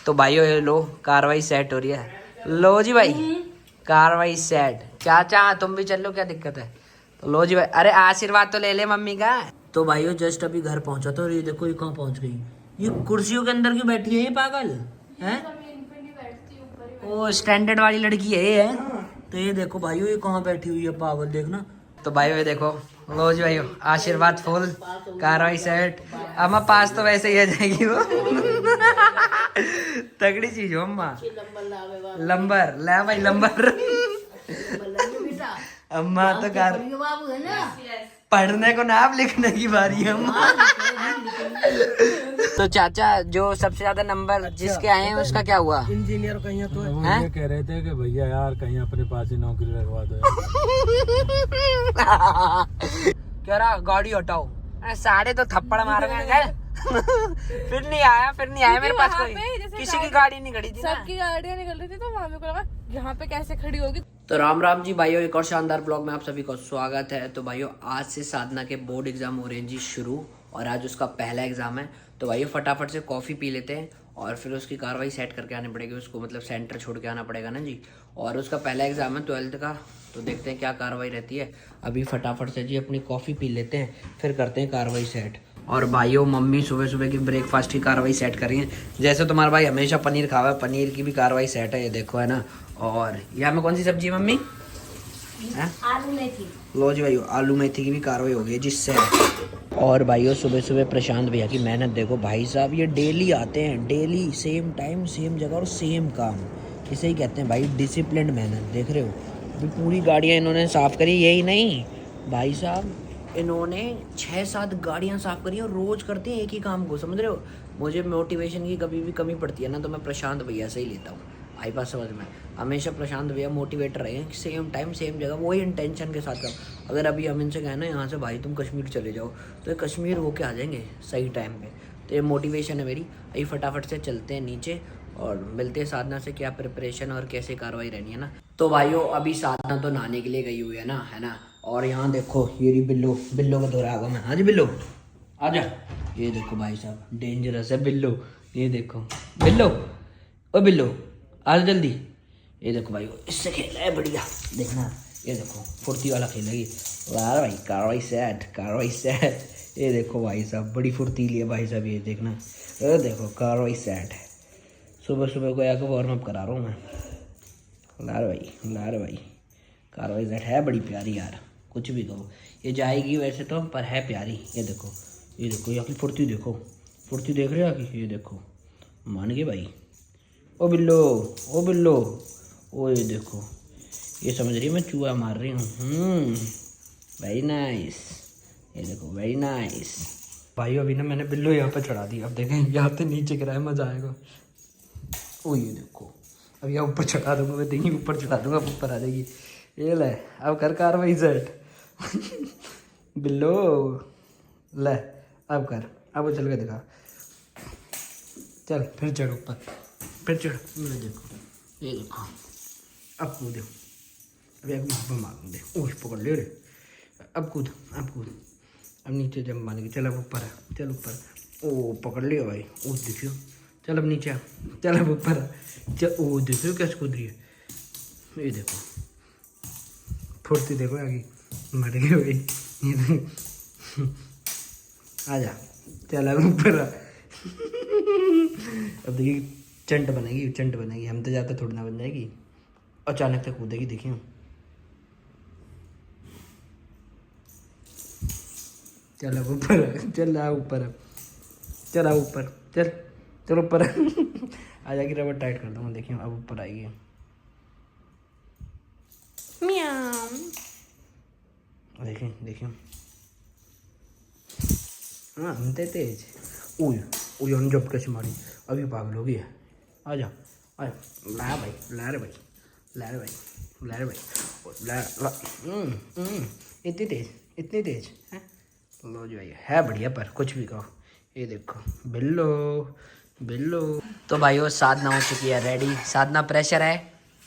तो भाइयों ये लो कार्रवाई सेट हो रही है। लो जी भाई कार्रवाई सेट। चाचा तुम भी चल लो, क्या दिक्कत है। तो लो जी भाई, अरे आशीर्वाद तो ले ले मम्मी का। तो भाइयों जस्ट अभी घर पहुंचा था और ये देखो ये कहाँ पहुंच गई। ये कुर्सियों के अंदर क्यों बैठी है ये पागल है। ओ स्टैंडर्ड वाली लड़की है ये है। तो ये देखो भाइयों ये कहाँ बैठी हुई है पागल, देखना। तो भाइयों ये देखो, लो जी भाइयों आशीर्वाद फुल, कार्रवाई सेट। अम्मा पास तो वैसे ही आ जाएगी वो। तगड़ी चीज हो अम्मा। लंबर ले भाई लंबर। अम्मा तो कार पढ़ने को नाम लिखने की बारी है अम्मा। तो चाचा जो सबसे ज्यादा नंबर जिसके आए हैं उसका क्या हुआ? इंजीनियर कहीं तो है? ये कह रहे थे कि भैया यार कहीं अपने पास ही नौकरी लगवा दो। कह रहा गाड़ी हटाओ, साढ़े तो थप्पड़ मारूंगा। फिर नहीं आया मेरे पास कोई, किसी की गाड़ी नहीं खड़ी थी ना, सबकी गाड़ियां निकल रही थी। तो वहां मेरे को लगा यहाँ पे कैसे खड़ी होगी। तो राम राम जी भाइयों, एक और शानदार ब्लॉग में आप सभी को स्वागत है। तो भाइयों आज से साधना के बोर्ड एग्जाम हो रहे हैं जी शुरू, और आज उसका पहला एग्जाम है। तो भाइयों फटाफट से कॉफ़ी पी लेते हैं और फिर उसकी कार्रवाई सेट करके आनी पड़ेगी उसको, मतलब सेंटर छोड़ के आना पड़ेगा ना जी। और उसका पहला एग्जाम है 12th का, तो देखते हैं क्या कार्रवाई रहती है। अभी फटाफट से जी अपनी कॉफ़ी पी लेते हैं, फिर करते हैं कार्रवाई सेट। और भाइयों मम्मी सुबह सुबह की ब्रेकफास्ट की कार्रवाई सेट कर रही है। जैसे तुम्हारा भाई हमेशा पनीर खावा है, पनीर की भी कार्रवाई सेट है, ये देखो है ना। और यहाँ में कौन सी सब्जी है मम्मी? आलू मेथी। लो जी भाइयों आलू मेथी की भी कार्रवाई हो गई जिससे। और भाइयों सुबह सुबह प्रशांत भैया की मेहनत देखो, भाई साहब ये डेली आते हैं, डेली सेम टाइम सेम जगह और सेम काम। इसे ही कहते हैं भाई डिसिप्लिन मेहनत। देख रहे हो अभी पूरी गाड़ियाँ इन्होंने साफ़ करी, यही नहीं भाई साहब इन्होंने 6-7 गाड़ियाँ साफ़ करी और रोज़ करते हैं एक ही काम को, समझ रहे हो। मुझे मोटिवेशन की कभी भी कमी पड़ती है ना तो मैं प्रशांत भैया से ही लेता हूँ। आई बात समझ में? हमेशा प्रशांत भैया मोटिवेटर रहे हैं, सेम टाइम सेम जगह वही इंटेंशन के साथ काम। अगर अभी हम इनसे कहना यहाँ से भाई तुम कश्मीर चले जाओ तो ये कश्मीर होके आ जाएंगे सही टाइम पे। तो ये मोटिवेशन है मेरी। अभी फटाफट से चलते हैं नीचे और मिलते हैं साधना से, क्या प्रिपरेशन और कैसे कार्रवाई रहनी है ना। तो भाइयों अभी साधना तो नहाने के लिए गई हुई है ना। और यहाँ देखो ये रही बिल्लो का दौरा आगम है। हाँ जी बिल्लो आजा। ये देखो भाई साहब डेंजरस है बिल्लो, ये देखो बिल्लो, ओ बिल्लो आज जल्दी। ये देखो भाई इससे खेला है बढ़िया, देखना ये देखो फुर्ती वाला खेलेगी। वाह भाई कार्रवाई सेट। ये देखो भाई साहब बड़ी फुर्तीली है भाई साहब, ये देखना। ये देखो कार्रवाई सेट है। सुबह सुबह को आकर वार्म अप करा रहा हूँ मैं। लार भाई कार्रवाई सेट है बड़ी प्यारी यार, कुछ भी कहो ये जाएगी वैसे तो, पर है प्यारी। ये देखो यहाँ की फुर्ती देखो, फुर्ती देख रहे हो आगे, ये देखो मान गए भाई। ओ बिल्लो ओ ये देखो ये समझ रही है मैं चूहा मार रही हूँ। वेरी नाइस, ये देखो वेरी नाइस। भाई अभी ना मैंने बिल्लो यहाँ पे चढ़ा दी, अब देखें यहाँ पे नीचे गिराए मजा आएगा। ओ ये देखो अब यहाँ ऊपर चढ़ा दूंगा मैं, देखिए ऊपर चढ़ा दूंगा ऊपर आ जाएगी। ये ले अब कर कार्रवाई सेट। बिल्लो ले अब कर, अब चल के दिखा, चल फिर चढ़ ऊपर, फिर चढ़। मैं देखो ये देखो अब कूद, अभी एक मार दे, ओह पकड़ ले रे। अब कूद अब नीचे जम मान के, चल अब ऊपर है, चल ऊपर। ओ पकड़ लिया भाई, ओ देखियो। चल अब नीचे, चल अब ऊपर चल। ओ देखियो कैसे कूद रही है, ये देखो फुर्ती देखो आगे, मर गए भाई। आजा चल अब ऊपर। अब देखिए चंट बनेगी, हम तो जाते थोड़ी ना बन जाएगी, अचानक से कूदेगी देखिए। चल अब ऊपर, चल ऊपर। आ जाएगी, रबर टाइट कर दूँगा, देखिए अब ऊपर आएगी। म्याऊ देखिए हाँ हम तेज। ओह जब कैसे मारी, अभी पागल हो गई है। आजा ला इतनी तेज है। लो जी भाई है बढ़िया, पर कुछ भी कहो। ये देखो बिल्लो। तो भाइयों साधना हो चुकी है रेडी। साधना प्रेशर है?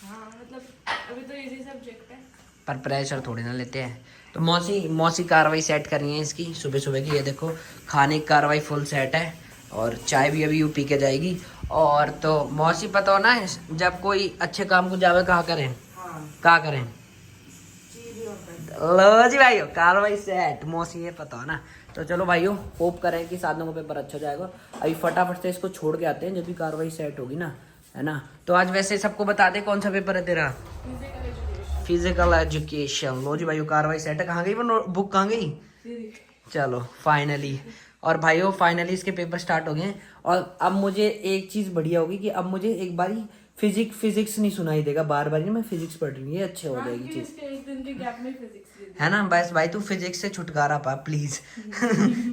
हाँ मतलब अभी तो इजी सब्जेक्ट है, पर प्रेशर थोड़ी ना लेते हैं। तो मौसी कार्रवाई सेट कर रही है इसकी सुबह सुबह की। ये देखो खाने की कार्रवाई फुल सेट है और चाय भी अभी यूँ पी के जाएगी। और तो मौसी पता हो ना, जब कोई अच्छे काम को जावे कहाँ करें, कहाँ करें। लो जी भाइयों, कार्रवाई सेट, मौसी ये पता हो ना। तो चलो भाइयों, होप करें कि साधनों का पेपर अच्छा जाएगा। अभी फटाफट से इसको छोड़ के आते हैं, जब भी कार्रवाई सेट होगी ना, है ना। तो आज वैसे सबको बता दे कौन सा पेपर है तेरा, फिजिकल एजुकेशन। लो जी भाइयों, कार्रवाई सेट है। कहाँ गई वो बुक, कहाँ गई। चलो फाइनली, और भाइयों फाइनली इसके पेपर स्टार्ट हो गए हैं। और अब मुझे एक चीज़ बढ़िया होगी कि अब मुझे एक बारी फिजिक्स नहीं सुनाई देगा, बार बार नहीं। मैं फिजिक्स पढ़ रही हूँ, ये अच्छे हो जाएगी चीज़, एक दिन के गैप में फिजिक्स है ना। बस भाई तू फिजिक्स से छुटकारा पा प्लीज।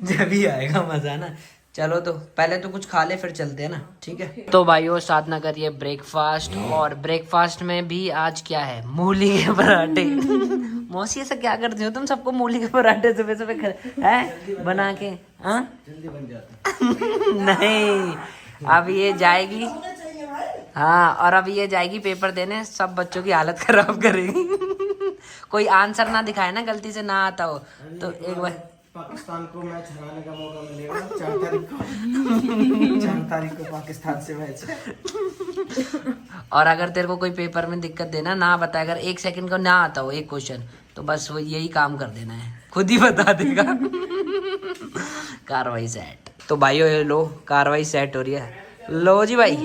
जब ही आएगा मजा ना। चलो तो पहले तो कुछ खा ले, फिर चलते हैं ना, ठीक है। तो भाइयों साधना करिए ब्रेकफास्ट, और ब्रेकफास्ट में भी आज क्या है, मूली के पराठे। मौसी ऐसा क्या करते हो तुम, सबको मूली के पराठे सुबह सुबह है बना के। हाँ जल्दी बन जाता। नहीं, अब ये जाएगी, हाँ, और अब ये जाएगी पेपर देने, सब बच्चों की हालत खराब करेगी। कोई आंसर ना दिखाए ना, गलती से ना आता हो तो एक बार पाकिस्तान को मैच हराने का मौका मिलेगा 4 तारीख को पाकिस्तान से मैच है। और अगर तेरे को कोई पेपर में दिक्कत देना ना बताए, अगर 1 सेकंड को ना आता हो एक क्वेश्चन, तो बस वो यही काम कर देना है, खुद ही बता देगा। कार्रवाई सेट। तो भाइयों ये लो, कार्रवाई सेट हो रही है। लो जी भाई,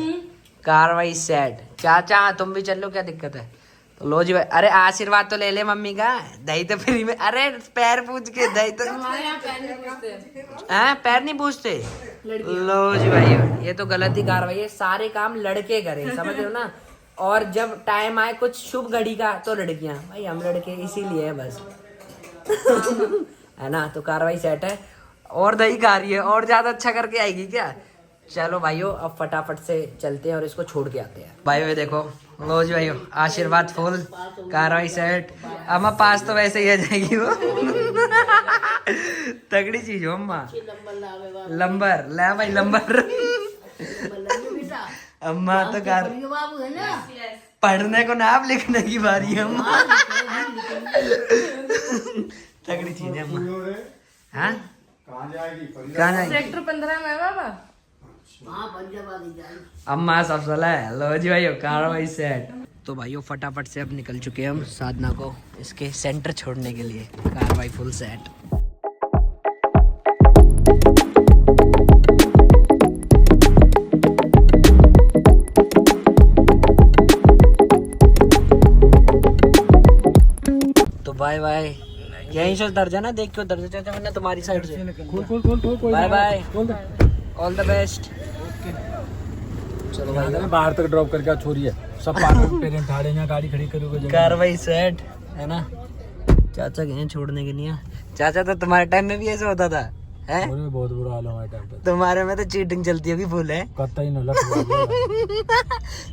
कार्रवाई सेट। चाचा तुम भी चल लो, क्या दिक्कत है। तो लो जी भाई, अरे आशीर्वाद तो ले ले मम्मी का, दही तो फ्री में। अरे पैर पूछ के दही तो, हमारे यहाँ पैर नहीं पूछते। हैं पैर नहीं पूछते। लो जी भाई, ये तो गलत ही कार्रवाई है। सारे काम लड़के करें, समझ रहे हो ना। और जब टाइम आए कुछ शुभ घड़ी का, तो लड़कियां, भाई हम लड़के इसीलिए है बस। है ना। तो कार्रवाई सेट है, और दही खा रही है, और ज्यादा अच्छा करके आएगी क्या। चलो भाइयों, अब फटाफट से चलते हैं और इसको छोड़ के आते हैं। भाइयों ये देखो, लो जी भाइयों, आशीर्वाद फुल, कार्रवाई सेट। अम्मा पास तो वैसे ही आ जाएगी वो। तगड़ी चीज हो अम्मा, लंबर ले भाई, लंबर। अम्मा तो कार पढ़ने को नाम लिखने की बारी है अम्मा। तगड़ी चीज है अम्मा। हाँ कहाँ जाएगी, सेक्टर 15 में है बाबा। अम्मा सब सला है। लो जी भाइयों, कार्रवाई सेट। तो भाइयों फटाफट से अब निकल चुके हैं हम साधना को इसके सेंटर छोड़ने के लिए। कार्रवाई फुल सेट। तो बाय बाय, यहीं से उतर जाना, देख के उतर जा चाचा, वरना तुम्हारी साइड से। Bye bye, all the best. चलो भाई, बाहर तक ड्रॉप करके छोरी है, सब पेरेंट खड़े हैं, गाड़ी खड़ी करोगे। कार्रवाई सेट है ना। चाचा गए छोड़ने के लिए। चाचा तो तुम्हारे टाइम में भी ऐसा होता था, है? बहुत बुरा हाल है हमारे टाइम पे। तुम्हारे में तो चीटिंग चलती होगी फुल, है? कत्ता ही ना।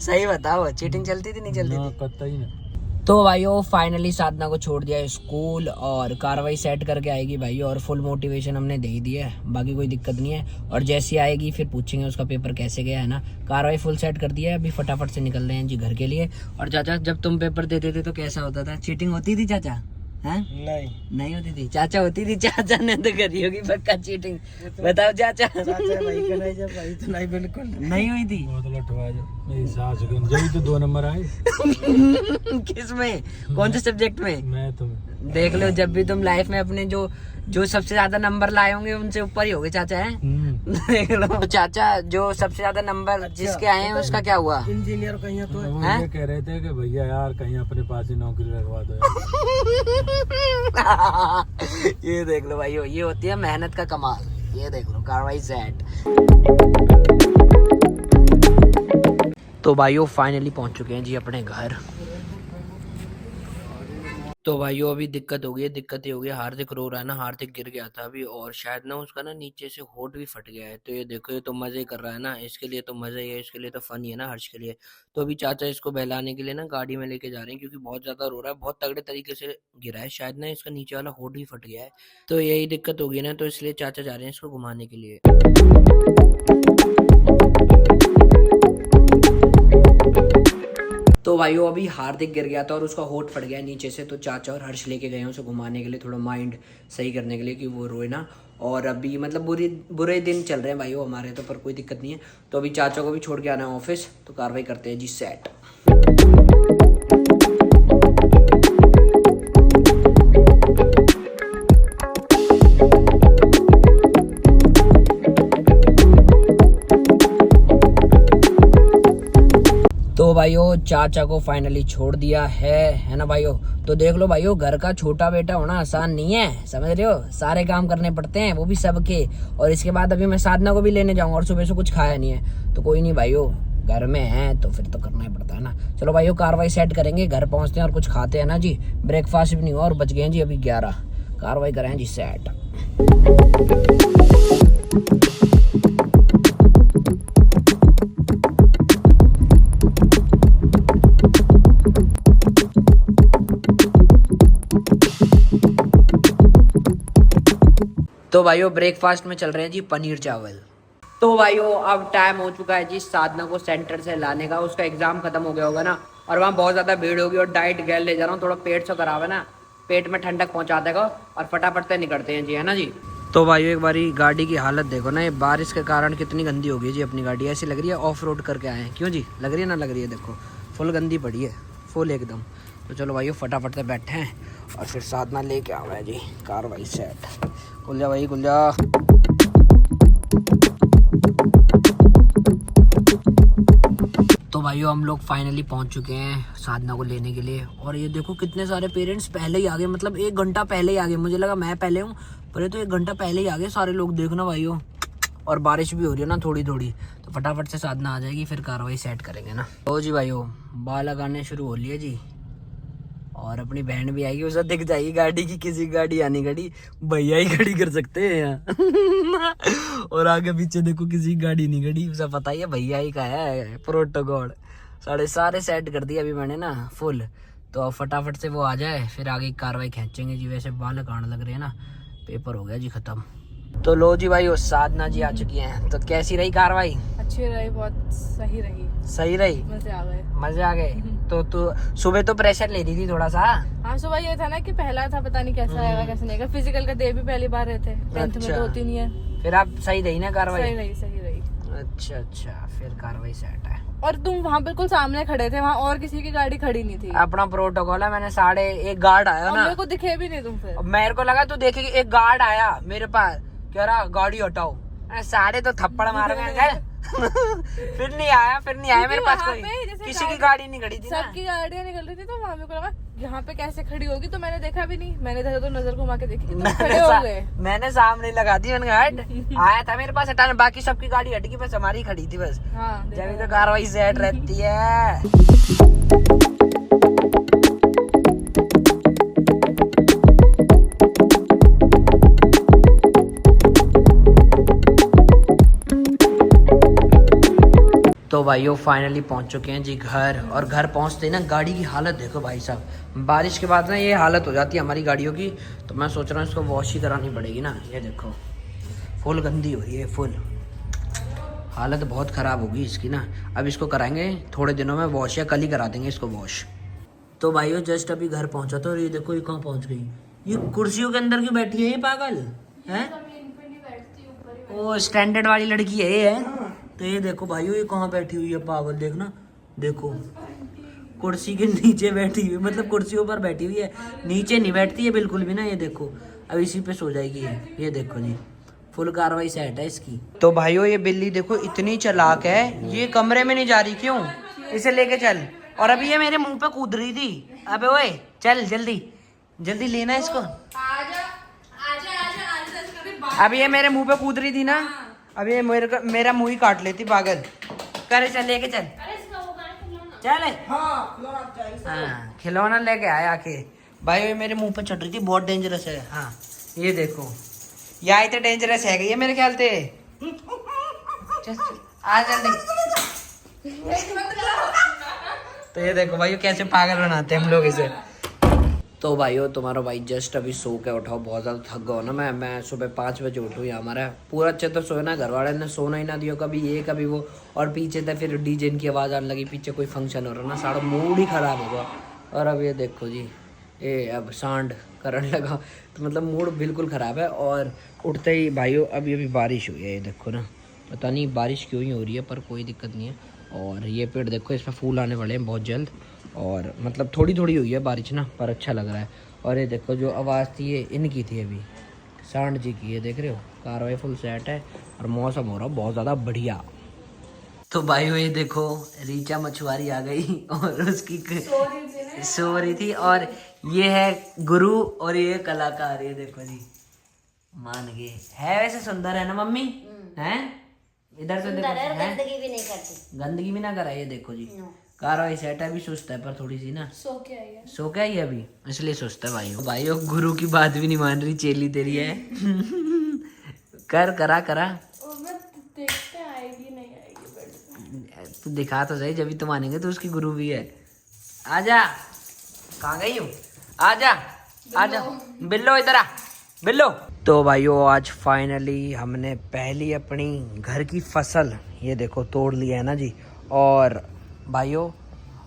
सही बताओ, चीटिंग चलती थी नहीं चलती थी? कत्ता ही ना। तो भाइयों फाइनली साधना को छोड़ दिया स्कूल, और कार्रवाई सेट करके आएगी भाइयों, और फुल मोटिवेशन हमने दे ही दिया है, बाकी कोई दिक्कत नहीं है। और जैसी आएगी फिर पूछेंगे उसका पेपर कैसे गया, है ना। कार्रवाई फुल सेट कर दिया है, अभी फटाफट से निकल रहे हैं जी घर के लिए। और चाचा जब तुम पेपर देते थे तो कैसा होता था, चीटिंग होती थी चाचा? हैं? नहीं होती थी चाचा, होती थी। चाचा ने तो करी होगी पक्का चीटिंग, बताओ चाचा। भाई तो नहीं, बिल्कुल नहीं हुई थी। बहुत लटवा जो मेरी सास की, जब तो 2 नंबर आए। किस में, कौन से सब्जेक्ट में? मैं तो देख लो, जब भी तुम लाइफ में अपने जो सबसे ज्यादा नंबर लाए होंगे उनसे ऊपर ही होगे चाचा, हैं? देख लो। तो चाचा जो सबसे ज्यादा नंबर जिसके आए हैं उसका क्या हुआ? इंजीनियर कहीं तो वो ये कह रहे थे कि भैया यार कहीं अपने पास ही नौकरी लगवा दो। ये देख लो भाइयों, ये होती है मेहनत का कमाल। ये देख लो, कार्रवाई सेट। तो भाइयों फाइनली पहुंच चुके हैं जी अपने घर। तो भाइयों अभी दिक्कत हो गई है, दिक्कत ये हो गई, हार्दिक रो रहा है ना, हार्दिक गिर गया था अभी, और शायद ना उसका ना नीचे से होठ भी फट गया है। तो ये देखो, ये तो मजे कर रहा है ना, इसके लिए तो मजा ही है, इसके लिए तो फन ही है ना, हर्ष के लिए। तो अभी चाचा इसको बहलाने के लिए ना गाड़ी में लेके जा रहे हैं, क्योंकि बहुत ज्यादा रो रहा है, बहुत तगड़े तरीके से गिरा है, शायद ना इसका नीचे वाला होठ भी फट गया है। तो यही दिक्कत हो गई ना, तो इसलिए चाचा जा रहे हैं इसको घुमाने के लिए। तो भाइयों अभी हार्दिक गिर गया था और उसका होठ फट गया नीचे से, तो चाचा और हर्ष लेके गए हैं उसे घुमाने के लिए, थोड़ा माइंड सही करने के लिए कि वो रोए ना। और अभी मतलब बुरे दिन चल रहे हैं भाई हमारे, तो पर कोई दिक्कत नहीं है। तो अभी चाचा को भी छोड़ के आना है ऑफिस, तो कार्रवाई करते हैं जी सेट। तो भाइयों चाचा को फाइनली छोड़ दिया है ना भाइयों। तो देख लो भाइयों, घर का छोटा बेटा होना आसान नहीं है, समझ रहे हो, सारे काम करने पड़ते हैं, वो भी सबके। और इसके बाद अभी मैं साधना को भी लेने जाऊंगा और सुबह से कुछ खाया नहीं है, तो कोई नहीं भाइयों, घर में है तो फिर तो करना ही पड़ता है ना। चलो भाइयों कार्रवाई सेट करेंगे, घर पहुंचते हैं और कुछ खाते हैं ना जी। ब्रेकफास्ट भी नहीं हुआ और बच गए हैं जी अभी 11। कार्रवाई करें जी सेट। तो भाइयों ब्रेकफास्ट में चल रहे हैं जी पनीर चावल। तो भाइयों अब टाइम हो चुका है जी साधना को सेंटर से लाने का, उसका एग्जाम खत्म हो गया होगा ना, और वहाँ बहुत ज़्यादा भीड़ होगी और डाइट गैल ले जा रहा हूँ, थोड़ा पेट से खराब है ना, पेट में ठंडक पहुँचा देगा और फटाफट से निकलते हैं जी, है ना जी। तो भाइयों एक बारी गाड़ी की हालत देखो ना, ये बारिश के कारण कितनी गंदी हो गई जी अपनी गाड़ी, ऐसी लग रही है ऑफ रोड करके आए हैं। क्यों जी, लग रही है ना, लग रही है, देखो फुल गंदी पड़ी है, फुल एकदम। तो चलो भाइयों फटाफट से बैठे हैं और फिर साधना लेके आवा है जी। कार्रवाई सेट। खुल जा भाई, खुल जा। तो भाइयों हम लोग फाइनली पहुंच चुके हैं साधना को लेने के लिए, और ये देखो कितने सारे पेरेंट्स पहले ही आ गए, मतलब 1 घंटा पहले ही आ गए। मुझे लगा मैं पहले हूँ, पर ये तो 1 घंटा पहले ही आ गए सारे लोग, देखना भाइयों। और बारिश भी हो रही है ना थोड़ी थोड़ी, तो फटाफट से साधना आ जाएगी, फिर कार्रवाई सेट करेंगे ना। तो जी भाइयों बाल लगाने शुरू हो लिए जी, और अपनी बहन भी आएगी, उसे दिख जाएगी गाड़ी की, किसी गाड़ी आनी गाड़ी भैया ही खड़ी कर सकते हैं यहाँ। और आगे पीछे देखो किसी गाड़ी नहीं खड़ी, उसे पता ही है भैया ही का है प्रोटोकॉल। सारे सेट कर दिया अभी मैंने ना फुल, तो अब फटाफट से वो आ जाए फिर आगे की कार्रवाई खींचेंगे जी। वैसे बाल कांड लग रहे हैं ना, पेपर हो गया जी खत्म। तो लो जी भाई साधना जी आ चुकी हैं, तो कैसी रही कार्रवाई? अच्छी रही, बहुत सही रही। सही रही, मजे आ गए, मजे आ गए। तो तू सुबह तो प्रेशर ले रही थी थोड़ा सा? हाँ सुबह ये था ना कि पहला था, पता नहीं कैसा आएगा कैसे नहीं आएगा। फिजिकल का दे भी पहली बार रहे थे, 10th में तो होती नहीं है। फिर आप सही रही ना कार्रवाई? सही रही। अच्छा फिर कार्रवाई सेट है। और तुम वहाँ बिल्कुल सामने खड़े थे, वहाँ और किसी की गाड़ी खड़ी नहीं थी। अपना प्रोटोकॉल है, मैंने 1:30 गार्ड आया ना, मेरे को दिखे भी नहीं तुम फिर। मेरे को लगा तू देखेगी, एक गार्ड आया मेरे पास, कह रहा गाड़ी हटाओ, सारे तो थप्पड़ मार गए। फिर नहीं आया मेरे पास कोई, किसी की गाड़ी नहीं खड़ी थी, सबकी गाड़ियाँ निकल रही थी। तो वहाँ मेरे को लगा यहाँ पे कैसे खड़ी होगी, तो मैंने देखा भी नहीं, मैंने तो नजर घुमा के देखी तो खड़े हो गए। मैंने सामने लगा दी, मैंने हट आया था मेरे पास हटाने, बाकी सबकी गाड़ी हट गई, बस हमारी खड़ी थी बस। हाँ, जब तो कार्रवाई सेट रहती है। तो भाइयों फाइनली पहुंच चुके हैं जी घर, और घर पहुंचते ही ना गाड़ी की हालत देखो भाई साहब, बारिश के बाद ना ये हालत हो जाती है हमारी गाड़ियों की। तो मैं सोच रहा हूँ इसको वॉश ही करानी पड़ेगी ना, ये देखो फुल गंदी हो रही है, फुल हालत बहुत ख़राब होगी इसकी ना। अब इसको कराएंगे थोड़े दिनों में वॉश, या कल ही करा देंगे इसको वॉश। तो भाइयों जस्ट अभी घर पहुँचा था, और ये देखो ये कहाँ पहुँच गई, ये कुर्सियों के अंदर क्यों बैठी है ये पागल है? वो स्टैंडर्ड वाली लड़की है ये है। तो ये देखो भाइयों ये कहाँ बैठी हुई है पागल, देखना देखो कुर्सी के नीचे बैठी हुई, मतलब कुर्सियों पर बैठी हुई है, नीचे नहीं बैठती है बिल्कुल भी ना। ये देखो अब इसी पे सो जाएगी ये देखो जी, फुल कार्रवाई सेट है इसकी। तो भाइयों ये बिल्ली देखो इतनी चालाक है, ये कमरे में नहीं जा रही, क्यों? इसे लेके चल। और अभी ये मेरे मुंह पे कूद रही थी, अबे ओए चल जल्दी लेना इसको। अभी ये मेरे मुंह पे कूद रही थी ना, अभी ये मेरा मुंह ही काट लेती पागल। करे चल लेके चल हाँ खिलौना लेके आया आके। भाई ये मेरे मुंह पे चढ़ रही थी, बहुत डेंजरस है। हाँ ये देखो यहाँ इतने डेंजरस है ये मेरे ख्याल से। चल आ जल्दी। तो ये देखो भाई कैसे पागल बनाते हैं हम लोग इसे। तो भाइयों तुम्हारा भाई जस्ट अभी सो के उठाओ, बहुत ज़्यादा थक गया ना मैं सुबह 5 बजे उठूँ। यहाँ हमारा पूरा अच्छे तो सोए ना, घर वाले ने सोना ही ना दिया, कभी ये कभी वो। और पीछे से फिर डीजे की आवाज़ आने लगी, पीछे कोई फंक्शन हो रहा ना, सारा मूड ही ख़राब होगा। और अब ये देखो जी ये अब सांड करंट लगा, तो मतलब मूड बिल्कुल ख़राब है। और उठते ही भाइयों अभी अभी बारिश हुई है, ये देखो ना, पता नहीं बारिश क्यों ही हो रही है, पर कोई दिक्कत नहीं है। और ये पेड़ देखो, इसमें फूल आने वाले हैं बहुत जल्द, और मतलब थोड़ी थोड़ी हुई है बारिश ना, पर अच्छा लग रहा है। और ये देखो जो आवाज़ थी ये इनकी थी, अभी सांड जी की, ये देख रहे हो, कार्रवाई फुल सेट है और मौसम हो रहा बहुत ज़्यादा बढ़िया। तो भाइयों ये देखो रीचा मछुआरी आ गई और उसकी सो रही थी, और ये है गुरु और ये कलाकार, ये देखो जी मान गए है। वैसे सुंदर है ना मम्मी, हैं इधर तो देखो, गंदगी भी नहीं करती, गंदगी भी ना करा। ये देखो जी कार्रवाई सेट है, अभी सुस्त है पर थोड़ी सी ना, सो क्या ही अभी, इसलिए सुस्त है भाइयों। गुरु की बात भी नहीं मान रही, चेली तेरी है करा तू दिखा तो सही, जब भी तुम मानेंगे तो उसकी गुरु भी है। आजा, कहाँ गई हूँ, आजा बिल्लो, इधर आ बिल्लो। तो भाइयों आज फाइनली हमने पहली अपनी घर की फसल ये देखो तोड़ लिया है ना जी। और भाइयों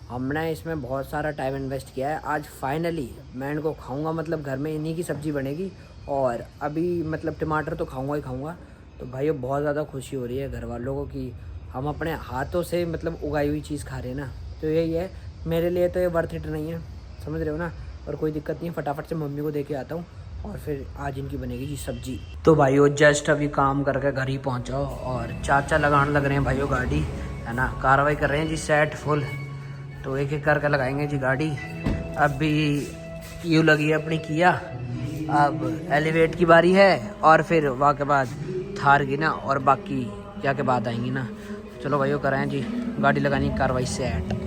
हमने इसमें बहुत सारा टाइम इन्वेस्ट किया है। आज फाइनली मैं इनको खाऊंगा, मतलब घर में इन्हीं की सब्ज़ी बनेगी, और अभी मतलब टमाटर तो खाऊंगा ही खाऊंगा। तो भाइयों बहुत ज़्यादा खुशी हो रही है घर वालों को कि हम अपने हाथों से मतलब उगाई हुई चीज़ खा रहे हैं ना, तो यही है मेरे लिए, तो ये वर्थ इट नहीं है, समझ रहे हो ना। और कोई दिक्कत नहीं, फटाफट से मम्मी को दे के आता हूँ और फिर आज इनकी बनेगी जी सब्जी। तो भाइयों जस्ट अभी काम करके घर ही पहुँचा, और चाचा लगाने लग रहे हैं भाइयों गाड़ी, है ना, कार्रवाई कर रहे हैं जी सेट फुल। तो एक एक करके लगाएंगे जी गाड़ी। अभी यूँ लगी है अपनी किया, अब एलिवेट की बारी है, और फिर वहाँ के बाद थार की ना, और बाकी क्या के बाद आएंगी ना। चलो भाइयों कराएं जी गाड़ी लगानी कार्रवाई सेट।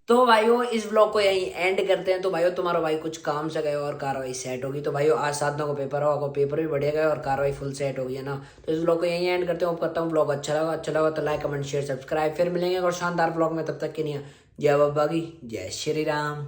तो भाइयों इस ब्लॉग को यहीं एंड करते हैं। तो भाइयों तुम्हारा भाई कुछ काम से गए और कार्रवाई सेट होगी। तो भाइयों आज 7 को पेपर होगा, पेपर भी बढ़िया गया और कार्रवाई फुल सेट हो गई है ना। तो इस ब्लॉग को यहीं एंड करते हैं। करता हूँ ब्लॉग अच्छा लगा तो लाइक कमेंट शेयर सब्सक्राइब। फिर मिलेंगे और शानदार ब्लॉग में, तब तक के लिए जय बाबा की जय श्री राम।